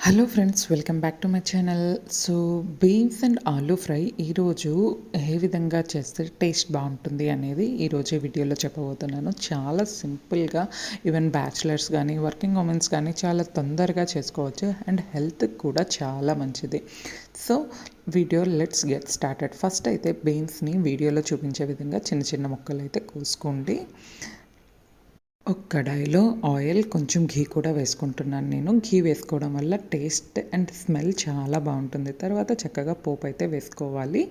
Hello friends, welcome back to my channel. So beans and aloo fry ఈరోజు ఏ విధంగా చేస్తే taste బాగుంటుంది అనేది ఈరోజు వీడియోలో చెప్పబోతున్నాను. చాలా సింపుల్గా ఈవెన్ బ్యాచిలర్స్ కానీ వర్కింగ్ ఉమెన్స్ కానీ చాలా తొందరగా చేసుకోవచ్చు అండ్ హెల్త్కి కూడా చాలా మంచిది. So video let's get started. First అయితే బీన్స్ని వీడియోలో చూపించే విధంగా చిన్న చిన్న ముక్కలు అయితే కోసుకోండి. ఒక కడాయిలో ఆయిల్, కొంచెం ఘీ కూడా వేసుకుంటున్నాను నేను. ఘీ వేసుకోవడం వల్ల టేస్ట్ అండ్ స్మెల్ చాలా బాగుంటుంది. తర్వాత చక్కగా పోపు అయితే వేసుకోవాలి.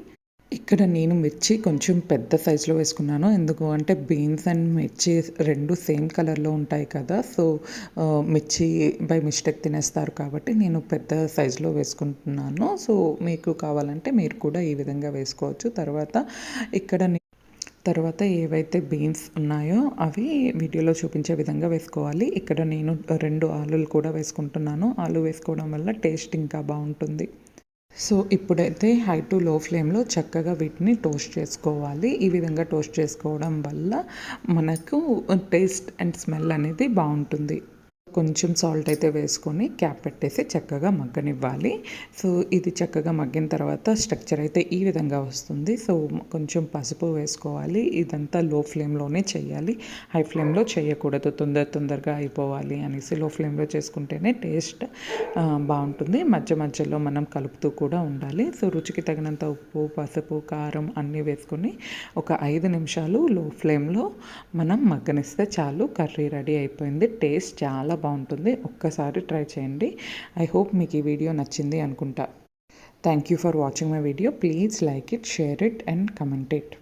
ఇక్కడ నేను మిర్చి కొంచెం పెద్ద సైజులో వేసుకున్నాను. ఎందుకు అంటే బీన్స్ అండ్ మిర్చి రెండు సేమ్ కలర్లో ఉంటాయి కదా. సో మిర్చి బై మిస్టేక్ తినేస్తారు కాబట్టి నేను పెద్ద సైజులో వేసుకుంటున్నాను. సో మీకు కావాలంటే మీరు కూడా ఈ విధంగా వేసుకోవచ్చు. తర్వాత ఏవైతే బీన్స్ ఉన్నాయో అవి వీడియోలో చూపించే విధంగా వేసుకోవాలి. ఇక్కడ నేను 2 ఆలులు కూడా వేసుకుంటున్నాను. ఆలు వేసుకోవడం వల్ల టేస్ట్ ఇంకా బాగుంటుంది. సో ఇప్పుడైతే హై టు లో ఫ్లేమ్లో చక్కగా వీటిని టోస్ట్ చేసుకోవాలి. ఈ విధంగా టోస్ట్ చేసుకోవడం వల్ల మనకు టేస్ట్ అండ్ స్మెల్ అనేది బాగుంటుంది. కొంచెం సాల్ట్ అయితే వేసుకొని క్యాప్ పెట్టేసి చక్కగా మగ్గనివ్వాలి. సో ఇది చక్కగా మగ్గిన తర్వాత స్ట్రక్చర్ అయితే ఈ విధంగా వస్తుంది. సో కొంచెం పసుపు వేసుకోవాలి. ఇదంతా లో ఫ్లేమ్లోనే చేయాలి, హై ఫ్లేమ్లో చేయకూడదు. తొందరగా అయిపోవాలి అనేసి లో ఫ్లేమ్లో చేసుకుంటేనే టేస్ట్ బాగుంటుంది. మధ్య మధ్యలో మనం కలుపుతూ కూడా ఉండాలి. సో రుచికి తగినంత ఉప్పు, పసుపు, కారం అన్నీ వేసుకొని ఒక 5 నిమిషాలు లో ఫ్లేమ్లో మనం మగ్గనిస్తే చాలు. కర్రీ రెడీ అయిపోయింది. టేస్ట్ చాలా బాగుంటుంది. ఒక్కసారి ట్రై చేయండి. ఐ హోప్ మీకు ఈ వీడియో నచ్చింది అనుకుంటా. Thank you for watching my video. Please like it, share it and comment it.